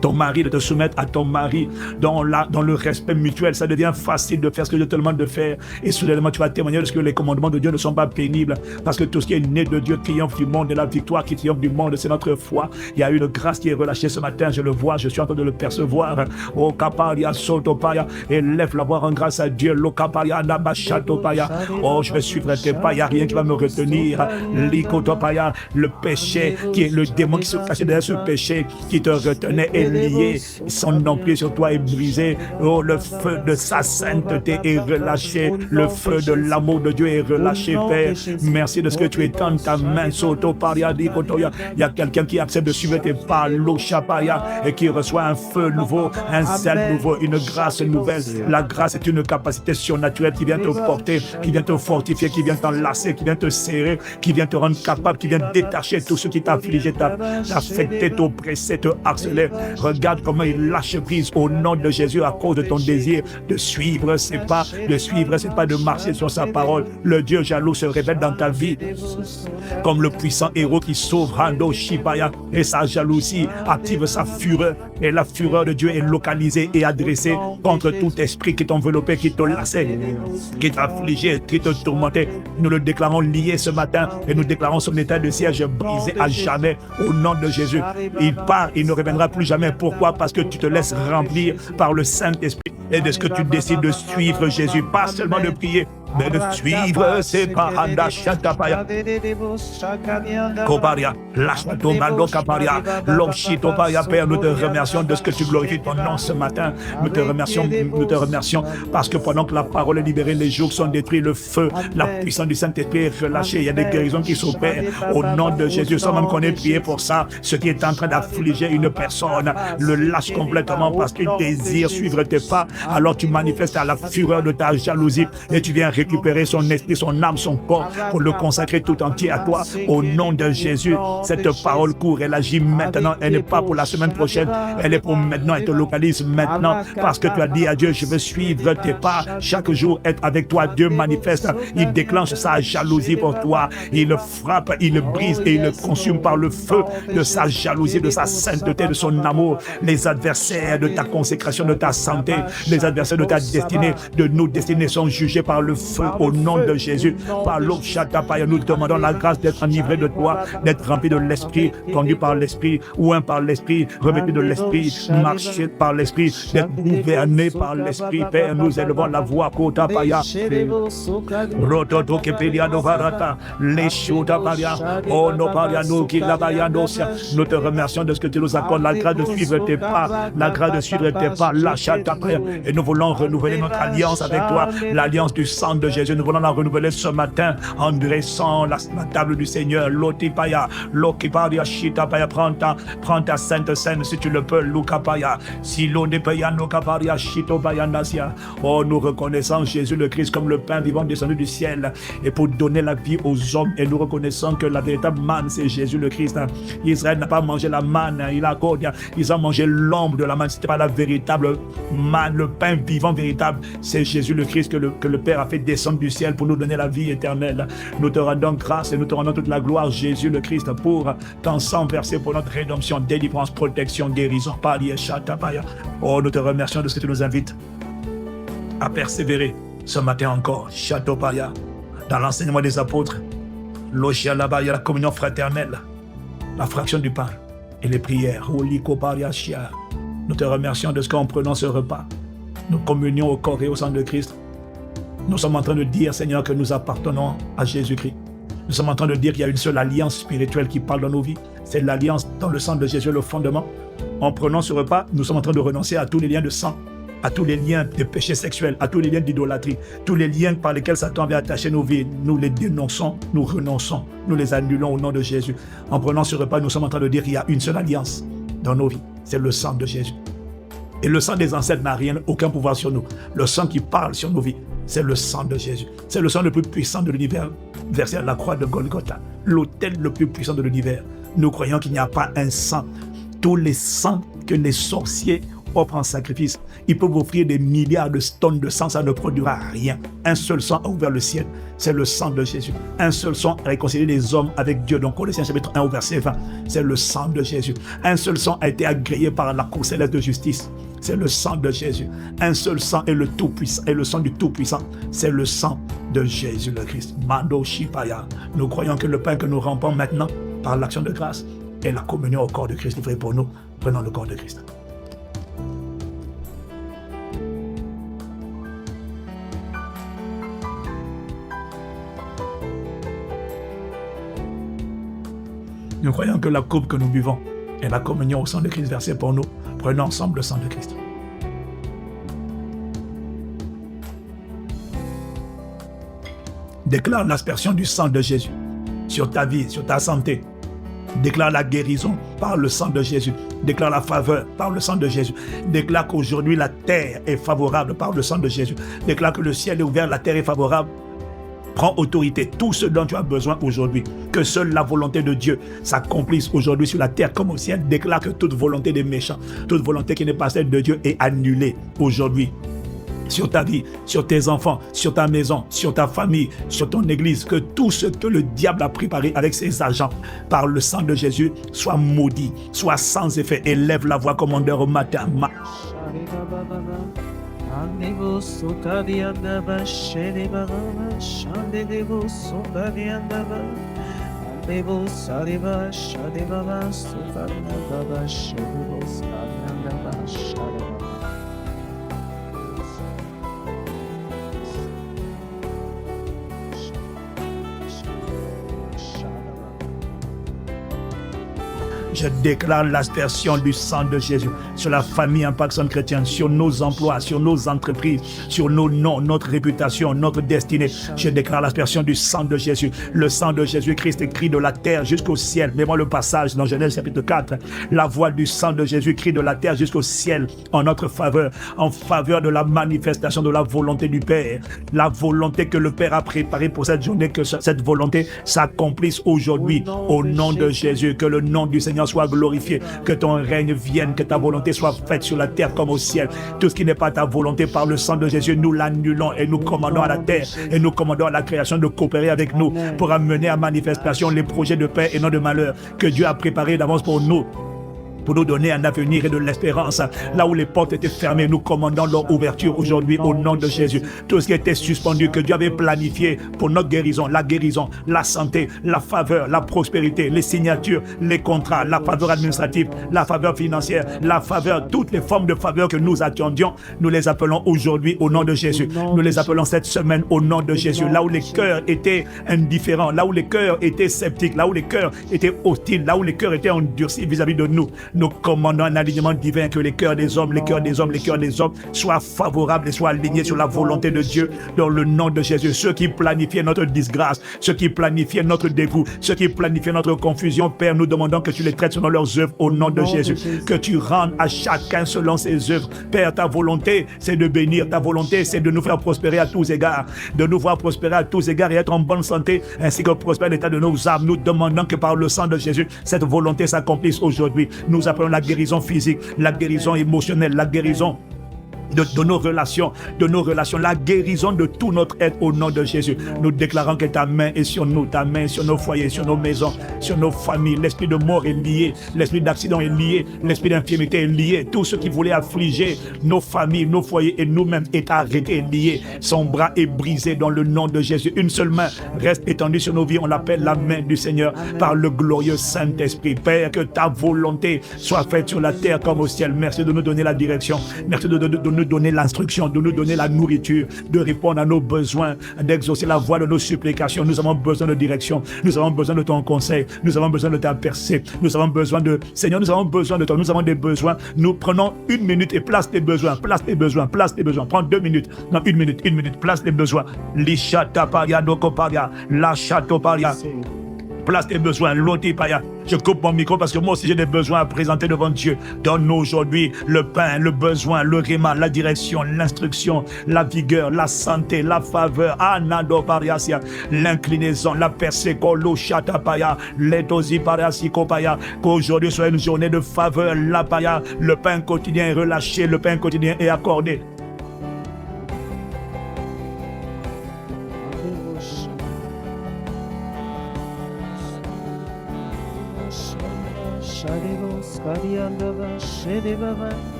ton mari, de te soumettre à ton mari dans le respect mutuel. Ça devient facile de faire ce que Dieu te demande de faire et soudainement tu vas témoigner de ce que les commandements de Dieu ne sont pas pénibles parce que tout ce qui est né de Dieu triomphe du monde et la victoire qui triomphe du monde, c'est notre foi. Il y a une grâce qui est relâchée ce matin, je le vois, je suis en train de le percevoir. Oh Kaparia Sotopaya, élève la voix en grâce à Dieu. Lokaparia Nabashatopaya. Oh, je vais suivre tes pas, il n'y a rien qui va me retenir. Likotopaya, le péché qui est le démon qui se cachait derrière ce péché qui te retenait est lié, son emprise sur toi est brisé. Oh, le feu de sa sainteté est relâché, le feu de l'amour de Dieu est relâché, Père. Merci de ce que tu étends ta main. Il y a quelqu'un qui accepte de suivre tes pas, l'Oshapaya, et qui reçoit un feu nouveau, un zèle nouveau, une grâce nouvelle. La grâce est une capacité surnaturelle qui vient te porter, qui vient te fortifier, qui vient t'enlacer, qui vient te serrer, qui vient te rendre capable, qui vient détacher tout ce qui t'a affligé, t'a affecté, t'oppressé, te harcelé. Regarde comment il lâche prise au nom de Jésus à cause de ton désir de suivre ses pas, de marcher sur sa parole. Le Dieu jaloux se révèle dans ta vie comme le puissant héros qui sauve Hando Shibaya, et sa jalousie active sa fureur et la fureur de Dieu est localisée et adressée contre tout esprit qui t'enveloppait, qui te lassait, qui t'affligeait, qui te tourmentait. Nous le déclarons lié ce matin et nous déclarons son état de siège brisé à jamais au nom de Jésus. Il part, il ne reviendra plus jamais. Pourquoi? Parce que tu te laisses remplir par le Saint-Esprit et de ce que tu décides de suivre Jésus, pas seulement de prier, mais de suivre ses paranda shatapaya. Koparia, lashtomando kaparia, lomshitopaya. Père, nous te remercions de ce que tu glorifies ton nom ce matin. Nous te remercions parce que pendant que la parole est libérée, les jours sont détruits, le feu, la puissance du Saint-Esprit est relâchée. Il y a des guérisons qui s'opèrent au nom de Jésus. Sans même qu'on ait prié pour ça, ce qui est en train d'affliger une personne le lâche complètement parce qu'il désire suivre tes pas. Alors tu manifestes à la fureur de ta jalousie et tu viens récupérer son esprit, son âme, son corps pour le consacrer tout entier à toi. Au nom de Jésus, cette parole court, elle agit maintenant. Elle n'est pas pour la semaine prochaine, elle est pour maintenant. Elle te localise maintenant parce que tu as dit à Dieu, je veux suivre tes pas. Chaque jour, être avec toi. Dieu manifeste. Il déclenche sa jalousie pour toi. Il le frappe, il le brise et il le consume par le feu de sa jalousie, de sa sainteté, de son amour. Les adversaires de ta consécration, de ta santé, les adversaires de ta destinée, de nos destinées sont jugés par le feu au nom de Jésus. Par l'Okshatapaya, nous demandons la grâce d'être enivré de toi, d'être rempli de l'Esprit, conduit par l'Esprit, oint par l'Esprit, revêtu de l'Esprit, marché par l'Esprit, d'être gouverné par l'Esprit. Père, nous élevons la voix Kotapaya. Rototo Kepelia Novarata, Leshotapaya, Oh Noparia Nokilabaya Nosia. Nous te remercions de ce que tu nous accordes, la grâce de suivre tes pas, la grâce de suivre tes pas, Lachatapaya. Et nous voulons renouveler notre alliance avec toi, l'alliance du sang de Jésus. Nous voulons la renouveler ce matin en dressant la table du Seigneur. Lotipaya, Lokiparia, Shitapaya, prends ta sainte scène si tu le peux, Lukapaya, Silonepaya, Nokaparia, Shitopaya, Nasia. Oh, nous reconnaissons Jésus le Christ comme le pain vivant descendu du ciel et pour donner la vie aux hommes. Et nous reconnaissons que la véritable manne, c'est Jésus le Christ. Israël n'a pas mangé la manne, ils ont mangé l'ombre de la manne. C'était pas la véritable manne, le pain vivant véritable. C'est Jésus le Christ que le Père a fait descendre du ciel pour nous donner la vie éternelle. Nous te rendons grâce et nous te rendons toute la gloire, Jésus le Christ, pour ton sang versé pour notre rédemption, délivrance, protection, guérison. Oh, nous te remercions de ce que tu nous invites à persévérer ce matin encore, Shatopaya, dans l'enseignement des apôtres, l'Oshialabaya, la communion fraternelle, la fraction du pain et les prières. Nous te remercions de ce qu'en prenant ce repas, nous communions au corps et au sang de Christ. Nous sommes en train de dire, Seigneur, que nous appartenons à Jésus-Christ. Nous sommes en train de dire qu'il y a une seule alliance spirituelle qui parle dans nos vies. C'est l'alliance dans le sang de Jésus, le fondement. En prenant ce repas, nous sommes en train de renoncer à tous les liens de sang, à tous les liens de péché sexuel, à tous les liens d'idolâtrie, tous les liens par lesquels Satan vient attacher nos vies. Nous les dénonçons, nous renonçons, nous les annulons au nom de Jésus. En prenant ce repas, nous sommes en train de dire qu'il y a une seule alliance dans nos vies. C'est le sang de Jésus. Et le sang des ancêtres n'a rien, aucun pouvoir sur nous. Le sang qui parle sur nos vies, c'est le sang de Jésus. C'est le sang le plus puissant de l'univers, versé à la croix de Golgotha, l'autel le plus puissant de l'univers. Nous croyons qu'il n'y a pas un sang. Tous les sangs que les sorciers offrent en sacrifice, ils peuvent offrir des milliards de tonnes de sang, ça ne produira rien. Un seul sang a ouvert le ciel, c'est le sang de Jésus. Un seul sang a réconcilié les hommes avec Dieu. Donc Colossiens chapitre 1 au verset 20, c'est le sang de Jésus. Un seul sang a été agréé par la cour céleste de justice, c'est le sang de Jésus. Un seul sang est le tout-puissant, et le sang du tout-puissant, c'est le sang de Jésus le Christ. Mando Shipaya. Nous croyons que le pain que nous rampons maintenant par l'action de grâce est la communion au corps de Christ livré pour nous. Prenons le corps de Christ. Nous croyons que la coupe que nous buvons est la communion au sang de Christ versé pour nous. Prenons ensemble le sang de Christ. Déclare l'aspersion du sang de Jésus sur ta vie, sur ta santé. Déclare la guérison par le sang de Jésus. Déclare la faveur par le sang de Jésus. Déclare qu'aujourd'hui la terre est favorable par le sang de Jésus. Déclare que le ciel est ouvert, la terre est favorable. Prends autorité, tout ce dont tu as besoin aujourd'hui, que seule la volonté de Dieu s'accomplisse aujourd'hui sur la terre comme au ciel. Déclare que toute volonté des méchants, toute volonté qui n'est pas celle de Dieu est annulée aujourd'hui. Sur ta vie, sur tes enfants, sur ta maison, sur ta famille, sur ton église, que tout ce que le diable a préparé avec ses agents par le sang de Jésus soit maudit, soit sans effet. Élève la voix commandeur au matin. Andevo sotadiandava shelebava shandevo sotadiandava Andevo saliva shadevava sotadiandava shelebo sotadiandava shaleva. Je déclare l'aspersion du sang de Jésus sur la famille Impact Son Chrétien, sur nos emplois, sur nos entreprises, sur nos noms, notre réputation, notre destinée. Je déclare l'aspersion du sang de Jésus. Le sang de Jésus-Christ crie de la terre jusqu'au ciel. Mets-moi le passage dans Genèse chapitre 4. La voix du sang de Jésus crie de la terre jusqu'au ciel en notre faveur, en faveur de la manifestation de la volonté du Père. La volonté que le Père a préparée pour cette journée, que cette volonté s'accomplisse aujourd'hui au nom de Jésus. Que le nom du Seigneur soit glorifié, que ton règne vienne, que ta volonté soit faite sur la terre comme au ciel. Tout ce qui n'est pas ta volonté par le sang de Jésus, nous l'annulons et nous commandons à la terre et nous commandons à la création de coopérer avec nous pour amener à manifestation les projets de paix et non de malheur que Dieu a préparés d'avance pour nous donner un avenir et de l'espérance. Là où les portes étaient fermées, nous commandons leur ouverture aujourd'hui au nom de Jésus. Tout ce qui était suspendu, que Dieu avait planifié pour notre guérison, la santé, la faveur, la prospérité, les signatures, les contrats, la faveur administrative, la faveur financière, la faveur, toutes les formes de faveur que nous attendions, nous les appelons aujourd'hui au nom de Jésus. Nous les appelons cette semaine au nom de Jésus. Là où les cœurs étaient indifférents, là où les cœurs étaient sceptiques, là où les cœurs étaient hostiles, là où les cœurs étaient endurcis vis-à-vis de nous, nous commandons un alignement divin, que les cœurs des hommes soient favorables et soient alignés sur la volonté de Dieu dans le nom de Jésus. Ceux qui planifiaient notre disgrâce, ceux qui planifiaient notre dégoût, ceux qui planifiaient notre confusion, Père, nous demandons que tu les traites selon leurs œuvres au nom de Jésus. Que tu rendes à chacun selon ses œuvres. Père, ta volonté, c'est de bénir. Ta volonté, c'est de nous faire prospérer à tous égards, de nous voir prospérer à tous égards et être en bonne santé, ainsi que prospère l'état de nos âmes. Nous demandons que par le sang de Jésus, cette volonté s'accomplisse aujourd'hui. Nous appelons la guérison physique, la guérison émotionnelle, la guérison de nos relations, la guérison de tout notre être au nom de Jésus. Nous déclarons que ta main est sur nous, ta main est sur nos foyers, sur nos maisons, sur nos familles. L'esprit de mort est lié, l'esprit d'accident est lié, l'esprit d'infirmité est lié. Tout ce qui voulait affliger nos familles, nos foyers et nous-mêmes est arrêté, est lié. Son bras est brisé dans le nom de Jésus. Une seule main reste étendue sur nos vies. On l'appelle la main du Seigneur par le glorieux Saint-Esprit. Père, que ta volonté soit faite sur la terre comme au ciel. Merci de nous donner la direction. Merci de nous nous donner l'instruction, de nous donner la nourriture, de répondre à nos besoins, d'exaucer la voix de nos supplications. Nous avons besoin de direction, nous avons besoin de ton conseil, nous avons besoin de ta percée, nous avons besoin de... Seigneur, nous avons besoin de toi, nous avons des besoins. Nous prenons 1 minute et place tes besoins, place tes besoins, place tes besoins. Prends 2 minutes, non 1 minute, place tes besoins. Lishata paria doko paria, la chato paria. Place tes besoins, l'otipaya. Je coupe mon micro parce que moi aussi j'ai des besoins à présenter devant Dieu. Donne-nous aujourd'hui le pain, le besoin, le réma, la direction, l'instruction, la vigueur, la santé, la faveur, anado pariasia, l'inclinaison, la perséco, lo chatapaya, l'etosi pariasikopaya. Qu'aujourd'hui soit une journée de faveur, la paya, le pain quotidien est relâché, le pain quotidien est accordé.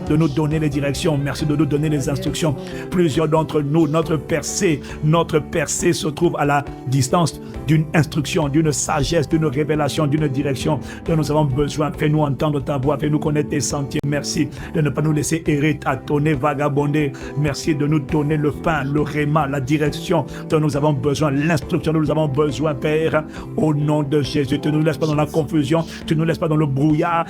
De nous donner les directions, merci de nous donner les instructions. Plusieurs d'entre nous, notre percée se trouve à la distance d'une instruction, d'une sagesse, d'une révélation, d'une direction dont nous avons besoin. Fais-nous entendre ta voix, fais-nous connaître tes sentiers. Merci de ne pas nous laisser errer, tâtonner, vagabonder. Merci de nous donner le pain, le réma, la direction dont nous avons besoin, l'instruction dont nous avons besoin, Père. Au nom de Jésus, tu ne nous laisses pas dans la confusion, tu ne nous laisses pas dans le brouillard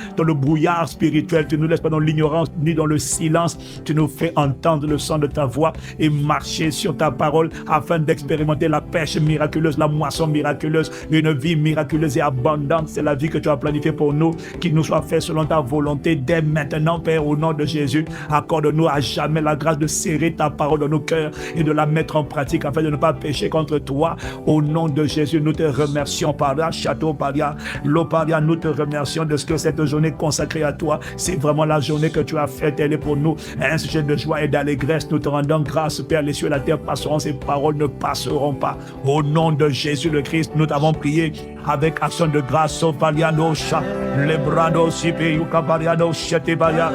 spirituel, tu ne nous laisses pas dans l'ignorance ni dans le silence. Tu nous fais entendre le son de ta voix et marcher sur ta parole afin d'expérimenter la pêche miraculeuse, la moisson miraculeuse, une vie miraculeuse et abondante. C'est la vie que tu as planifiée pour nous, qu'il nous soit fait selon ta volonté dès maintenant, Père, au nom de Jésus. Accorde-nous à jamais la grâce de serrer ta parole dans nos cœurs et de la mettre en pratique afin de ne pas pécher contre toi. Au nom de Jésus, nous te remercions par la château paria, l'oparia, nous te remercions de ce que cette journée consacrée à toi, c'est vraiment la journée que tu as faite. Elle est pour nous un sujet de joie et d'allégresse. Nous te rendons grâce, Père. Les cieux et la terre passeront, ces paroles ne passeront pas. Au nom de Jésus le Christ, nous t'avons prié avec action de grâce. Sopalianosha, lebrado sipeyuka bariano shetebaria,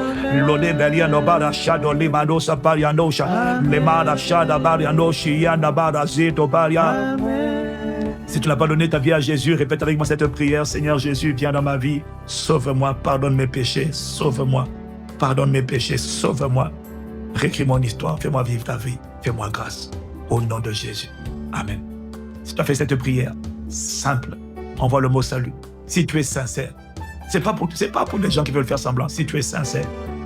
lodebeliano barashado limano saparianosha, lemara shada barianoshi yanda barazito baria. Si tu n'as pas donné ta vie à Jésus, répète avec moi cette prière. Seigneur Jésus, viens dans ma vie, sauve-moi, pardonne mes péchés, sauve-moi. Pardonne mes péchés, sauve-moi. Récris mon histoire, fais-moi vivre ta vie, fais-moi grâce. Au nom de Jésus. Amen. Si tu as fait cette prière simple, envoie le mot salut. Si tu es sincère, c'est pas pour les gens qui veulent faire semblant. Si tu es sincère,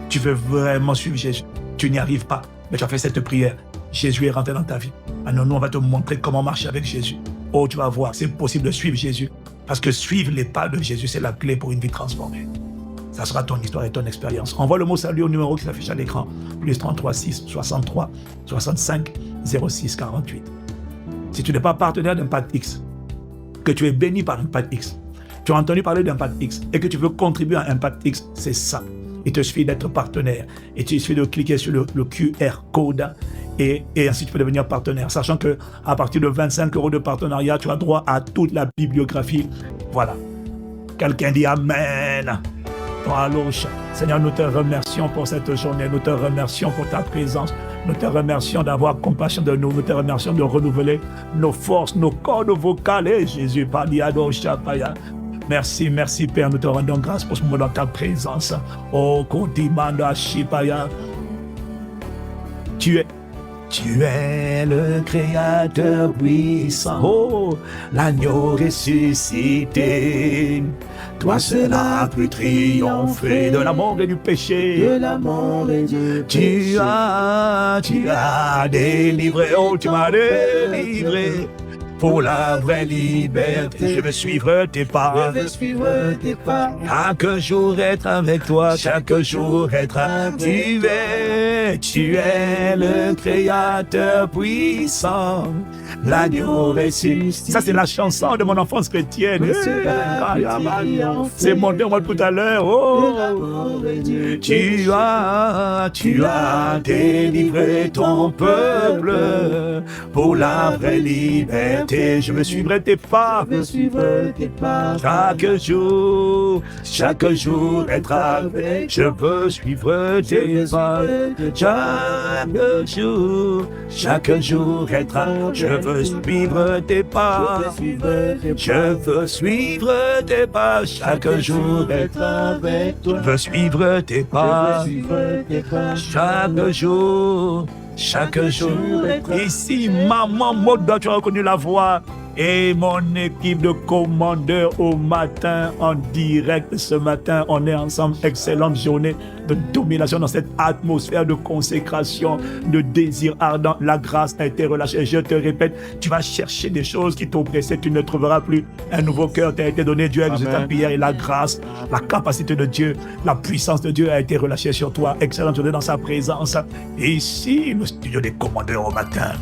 tu veux vraiment suivre Jésus, tu n'y arrives pas, mais tu as fait cette prière. Jésus est rentré dans ta vie. Alors nous, on va te montrer comment marcher avec Jésus. Oh, tu vas voir, c'est possible de suivre Jésus. Parce que suivre les pas de Jésus, c'est la clé pour une vie transformée. Ça sera ton histoire et ton expérience. Envoie le mot salut au numéro qui s'affiche à l'écran. Plus 33 6 63 65 06 48. Si tu n'es pas partenaire d'Impact X, que tu es béni par Impact X, tu as entendu parler d'Impact X et que tu veux contribuer à Impact X, c'est simple. Il te suffit d'être partenaire. Et il suffit de cliquer sur le QR code et ainsi tu peux devenir partenaire. Sachant qu'à partir de 25 € de partenariat, tu as droit à toute la bibliographie. Voilà. Quelqu'un dit Amen. Seigneur, nous te remercions pour cette journée, nous te remercions pour ta présence, nous te remercions d'avoir compassion de nous, nous te remercions de renouveler nos forces, nos cordes vocales. Et Jésus, merci, merci Père, nous te rendons grâce pour ce moment dans ta présence. Oh, Kodimanda Shipaya, tu es le Créateur puissant, oh, l'agneau ressuscité. Toi seul as pu triompher de la mort et du péché. De la mort et du péché. Tu as délivré, oh, tu m'as délivré. Pour la vraie liberté, je veux suivre tes pas. Je veux suivre tes pas. Chaque jour être avec toi, chaque jour être avec toi. Tu es le Créateur puissant, l'agneau ressuscité. Ça, c'est la chanson de mon enfance chrétienne. C'est monté moi tout à l'heure. Oh. Tu as délivré ton peuple pour la vraie liberté. Et je veux suivre tes pas. Je veux suivre tes pas. Chaque jour être avec. Je veux suivre tes pas. Chaque jour être avec. Je veux suivre tes pas. Je veux suivre tes pas. Chaque jour être avec toi. Je veux suivre tes pas. Chaque jour. Ici, maman Moda, tu as reconnu la voix. Et mon équipe de commandeurs au matin, en direct ce matin, on est ensemble. Excellente journée de domination dans cette atmosphère de consécration, de désir ardent. La grâce a été relâchée. Je te répète, tu vas chercher des choses qui t'oppressaient, tu ne trouveras plus. Un nouveau cœur t'a été donné. Dieu a exaucé ta prière et la grâce, la capacité de Dieu, la puissance de Dieu a été relâchée sur toi. Excellente journée dans sa présence. Et ici, le studio des commandeurs au matin.